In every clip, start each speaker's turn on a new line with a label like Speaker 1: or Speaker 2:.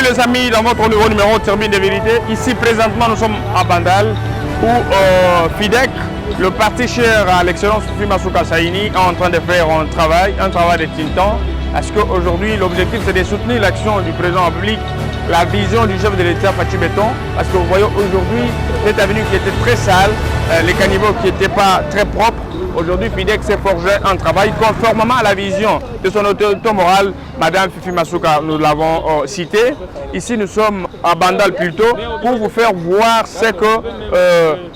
Speaker 1: les amis, dans votre nouveau numéro de Turbine de Vérité, ici présentement nous sommes à Bandal où FIDEC, le parti cher à l'excellence Fifi Masuka Saini, est en train de faire un travail de tintant. Parce qu'aujourd'hui l'objectif c'est de soutenir l'action du président de la République, la vision du chef de l'État Fatou Béton. Parce que vous voyez aujourd'hui cette avenue qui était très sale, les caniveaux qui n'étaient pas très propres. Aujourd'hui, FIDEC s'est forgé un travail conformément à la vision de son autorité morale, Madame Fifi Masuka, nous l'avons cité. Ici, nous sommes à Bandal plutôt pour vous faire voir ce que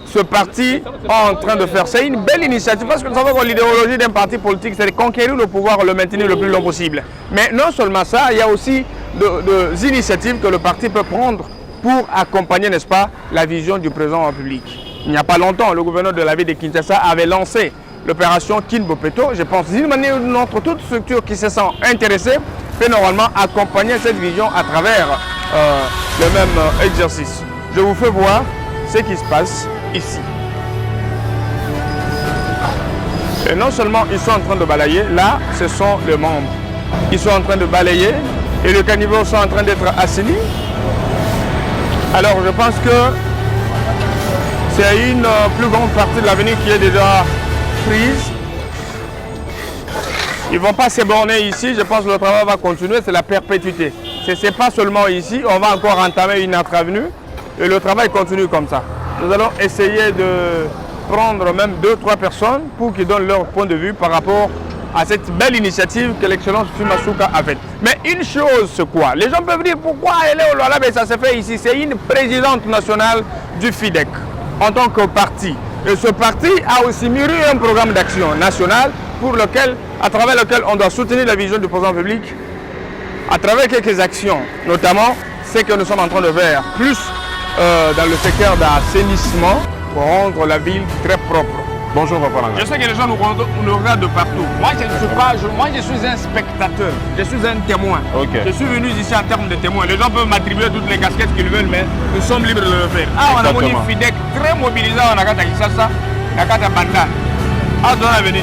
Speaker 1: ce parti est en train de faire. C'est une belle initiative parce que nous savons que l'idéologie d'un parti politique, c'est de conquérir le pouvoir et le maintenir le plus long possible. Mais non seulement ça, il y a aussi des initiatives que le parti peut prendre pour accompagner, n'est-ce pas, la vision du président de la République. Il n'y a pas longtemps, le gouverneur de la ville de Kinshasa avait lancé l'opération Kinbopeto. Je pense d'une manière ou d'une autre, toute structure qui se sent intéressée peut normalement accompagner cette vision à travers le même exercice. Je vous fais voir ce qui se passe ici. Et non seulement ils sont en train de balayer, là ce sont les membres. Ils sont en train de balayer et les caniveaux sont en train d'être assainis. Alors je pense que c'est une plus grande partie de l'avenue qui est déjà prise. Ils ne vont pas se borner ici, je pense que le travail va continuer, c'est la perpétuité. Ce n'est pas seulement ici, on va encore entamer une autre avenue et le travail continue comme ça. Nous allons essayer de prendre même 2-3 personnes pour qu'ils donnent leur point de vue par rapport à cette belle initiative que l'excellence Fifi Masuka a faite. Mais une chose, c'est quoi? Les gens peuvent dire pourquoi elle est au Lualaba et ça se fait ici. C'est une présidente nationale du FIDEC en tant que parti. Et ce parti a aussi mûri un programme d'action national à travers lequel on doit soutenir la vision du président public à travers quelques actions, notamment ce que nous sommes en train de faire, plus dans le secteur d'assainissement pour rendre la ville très propre. Bonjour Papa Langa. Je sais que les gens nous regardent de partout. Moi je ne suis pas, moi je suis un spectateur, je suis un témoin. Okay. Je suis venu ici en termes de témoin. Les gens peuvent m'attribuer toutes les casquettes qu'ils veulent, mais nous sommes libres de le faire. Ah, on a mon FIDEC très mobilisé en Akata Kisasa, Akata Bandal. Ah, on a venu.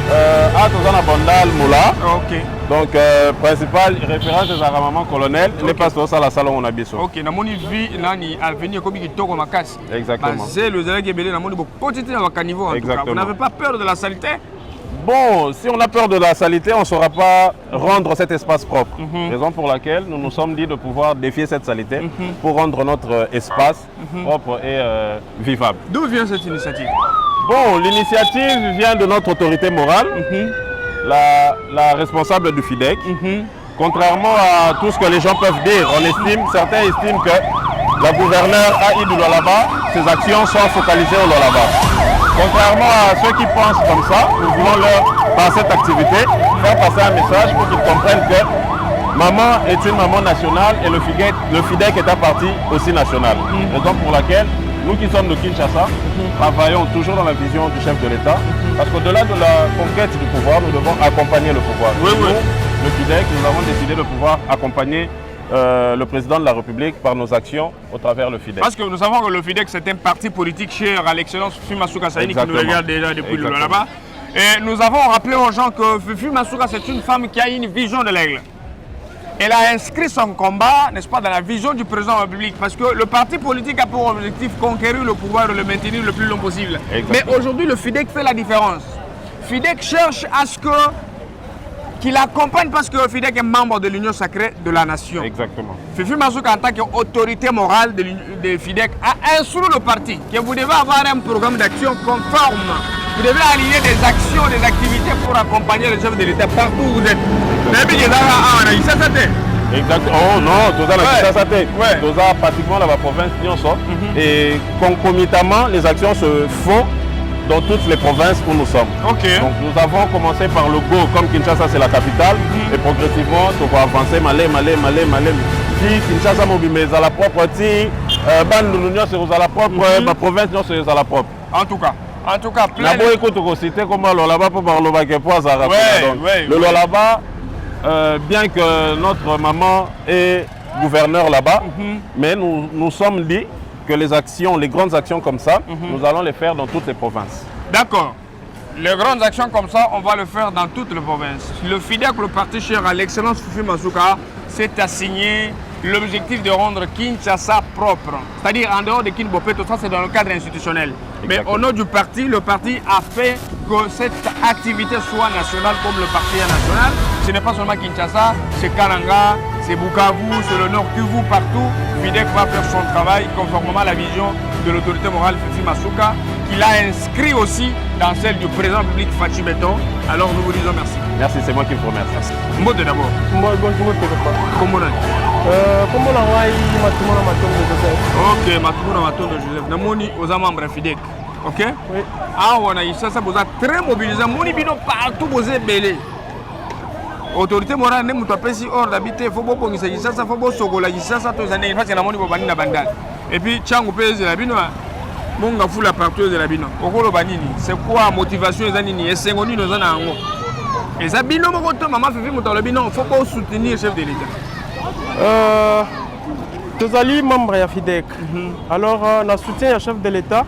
Speaker 2: On a Bandal Moula.
Speaker 1: Ok.
Speaker 2: Donc, principal référence des armements colonel, les pasteurs à la salle où on a besoin.
Speaker 1: Ok, na moni vie nani avenir comme qui toko makasi.
Speaker 2: Exactement.
Speaker 1: C'est le zéro qui est belé na moni beaucoup petit dans le niveau en tout cas. Vous n'avez pas peur de la saleté?
Speaker 2: Bon, si on a peur de la saleté, on ne saura pas rendre cet espace propre. Raison pour laquelle nous nous sommes dit de pouvoir défier cette saleté pour rendre notre espace propre et vivable.
Speaker 1: D'où vient cette initiative?
Speaker 2: Bon, l'initiative vient de notre autorité morale. La responsable du FIDEC. Contrairement à tout ce que les gens peuvent dire, certains estiment que la gouverneure a eu du Lualaba, ses actions sont focalisées au Lualaba. Contrairement à ceux qui pensent comme ça, nous voulons leur, par cette activité, faire passer un message pour qu'ils comprennent que maman est une maman nationale et le FIDEC est un parti aussi national. Raison pour laquelle nous qui sommes de Kinshasa, travaillons toujours dans la vision du chef de l'État, parce qu'au-delà de la conquête du pouvoir, nous devons accompagner le pouvoir.
Speaker 1: Oui,
Speaker 2: nous, le FIDEC, nous avons décidé de pouvoir accompagner le président de la République par nos actions au travers le FIDEC.
Speaker 1: Parce que nous savons que le FIDEC, c'est un parti politique cher à l'excellence Fifi Masuka Saini qui nous regarde déjà depuis le Lualaba. Et nous avons rappelé aux gens que Fifi Masuka, c'est une femme qui a une vision de l'aigle. Elle a inscrit son combat, n'est-ce pas, dans la vision du président de la République. Parce que le parti politique a pour objectif conquérir le pouvoir et le maintenir le plus long possible. Exactement. Mais aujourd'hui, le FIDEC fait la différence. FIDEC cherche à ce qu'il accompagne parce que le FIDEC est membre de l'Union sacrée de la nation.
Speaker 2: Exactement.
Speaker 1: Fifi Masuka, en tant qu'autorité morale de FIDEC, a instruit le parti que vous devez avoir un programme d'action conforme. Vous devez aligner des actions, des activités pour accompagner le chef de l'État partout où vous êtes.
Speaker 2: Exactement. Oh non, tout ça, tout ça, pratiquement dans la province, et concomitamment, les actions se font dans toutes les provinces où nous sommes.
Speaker 1: Okay.
Speaker 2: Donc nous avons commencé par le Go, comme Kinshasa c'est la capitale, et progressivement, on va avancer, malé. Si Kinshasa mobile à la propre, si l'Union c'est à la propre, ma province c'est à la propre.
Speaker 1: En tout cas, plein
Speaker 2: de... écoute, cité comme le Lualaba pour parler le Lualaba, bien que notre maman est gouverneur là-bas, mais nous sommes dit que les grandes actions comme ça, nous allons les faire dans toutes les provinces.
Speaker 1: D'accord. Les grandes actions comme ça, on va le faire dans toutes les provinces. Le FIDEC, le parti cher à l'excellence Fifi Masuka, s'est assigné l'objectif de rendre Kinshasa propre. C'est-à-dire en dehors de Kinbopeto, ça c'est dans le cadre institutionnel. Mais au nom du parti, le parti a fait que cette activité soit nationale comme le parti est national. Ce n'est pas seulement Kinshasa, c'est Kananga, c'est Bukavu, c'est le Nord Kivu, partout. FIDEC va faire son travail conformément à la vision de l'autorité morale Fifi Masuka, qu'il a inscrit aussi dans celle du président public Fachi Beton. Alors nous vous disons merci.
Speaker 2: Merci, c'est moi qui vous remercie.
Speaker 1: Merci. Mbote d'abord.
Speaker 3: Moi, je ne sais pas.
Speaker 1: Comment on a
Speaker 3: Comment on a eu Matumona Matombe de Joseph?
Speaker 1: Ok, Matumona Matombe de Joseph. Namoni aux membres FIDEC. Ok?
Speaker 3: Oui.
Speaker 1: Ah, on a eu ça, vous êtes très mobilisés. Moni bino partout, vous êtes belé. Autorité morale, nous avons fait hors d'habiter, il faut beaucoup que ça, il faut beaucoup que ça, tous les années, parce que nous avons fait bandal. Et puis, Tchang, pays de la bino, mon gars, la partout de la bino. Okolo banini, c'est quoi la motivation des années? Et c'est qu'on nous en a. Et ça, bino, mon gars, maman fait faire le bino, il faut pas soutenir le chef de l'État.
Speaker 3: Tous les membres de FIDEC. Alors, on soutient le chef de l'État.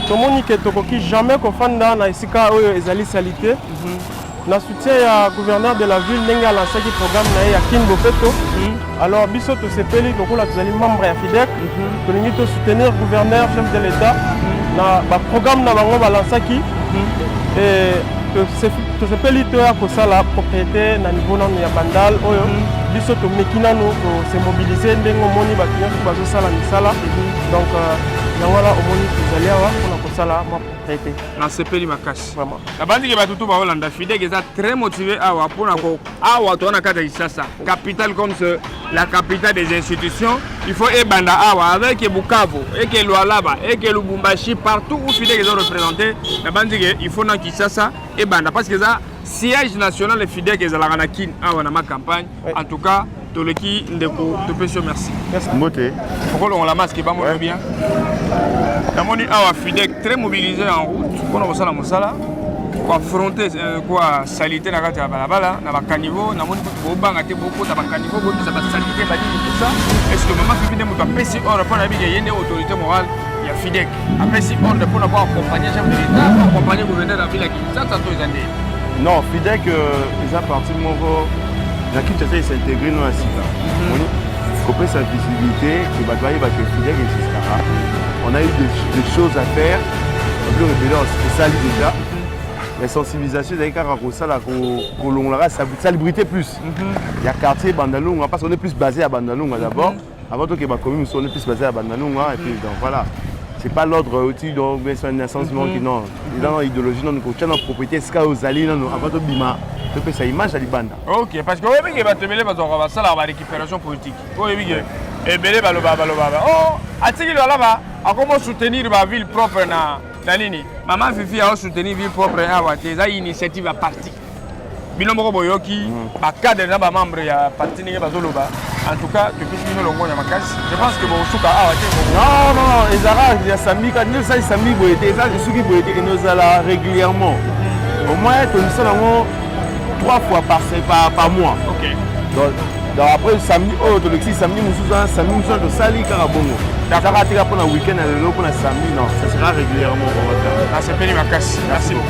Speaker 3: Tout le monde qui jamais confondant na isika oyo ezali salité. Na soutien le gouverneur de la ville n'a lancé un programme à Kinbopeto. Alors, biso to sepeli donc là tous les membres de FIDEC. Pour nous soutenir le gouverneur, chef de l'État. Na ba programme na bango ba lancé qui et to sepeli to ya ko sala propriété na niveau na ya bandal oyo. Biso to mekina no ko se mobiliser ndengo moni ba kinya ko bazo sala misala. Donc voilà au moni tozali awa pour sala ma propriété.
Speaker 1: Na sepeli makasi.
Speaker 3: Vraiment.
Speaker 1: La bande qui va tout ba Hollanda FIDEC est très motivé awa pour na ko awa to na kata Isasa. Capitale comme la capitale des institutions, il faut ebanda awa avec Bukavu et que Lualaba et que Lubumbashi partout où FIDEC est représenté. La bande il faut na Kinshasa ebanda parce que ça siège national de FIDEC est à la Ranakin awa na ma campagne. En tout cas, tout le qui ndeko te pécho merci.
Speaker 3: Merci.
Speaker 2: Moté.
Speaker 1: Pourquoi on la masque pas moi bien. Namoni awa FIDEC très mobilisé en route pour nous sala mosala pour affronter quoi salité na kati ya balabala na ba caniveau namoni ko banga te beaucoup ta ba caniveau ko bisa ba salité ba nini tout ça. Est-ce que maman FIDEC mo pesi or pour na bi yende autorité morale ya FIDEC apesi or pour na ba accompagner chef de l'État accompagner gouverneur de la ville qui ça to ezande.
Speaker 2: Non, FIDEC ils a parti de mon la Kinshasa il s'intègre dans la cité. On peut sa visibilité que Badwaye va que FIDEC etc. On a eu des choses à faire. On peut révéler c'est ça déjà. La sensibilisation des cas ça la la salubrité plus. Il y a quartier Bandalunga parce qu'on est plus basé à Bandalunga d'abord. Avant tout que ma commune on est plus basé à Bandalunga et puis donc voilà. C'est pas l'ordre outil donc mais c'est un sentiment qui non. Dans l'idéologie non nous tient notre propriété ska aux alliés non avant tout bima. Tu peux ça image à Libanda.
Speaker 1: OK parce que oui que va te mêler parce qu'on va ça la récupération politique. Oui oui. Et belé baloba. Oh, atiki là-bas, à comment soutenir ma ville propre na nini? Maman Fifi a soutenir ville propre à Wate, ça initiative à parti. Binomoko boyoki, ba cadre na ba membre ya parti ninge bazoloba. En tout cas, depuis que nous l'avons eu à Makassi, je pense que bon souka a Wate.
Speaker 2: Non, Ezara, il y a Sami quand nous ça Sami boyete, ça je suis qui boyete et nous allons régulièrement. Au moins tu nous allons 3 fois par mois.
Speaker 1: OK.
Speaker 2: Donc après samedi samedi de sali karabongo. D'accord, tu vas pour un week-end et pour un samedi non, ça sera régulièrement.
Speaker 1: C'est Makassi. Merci beaucoup.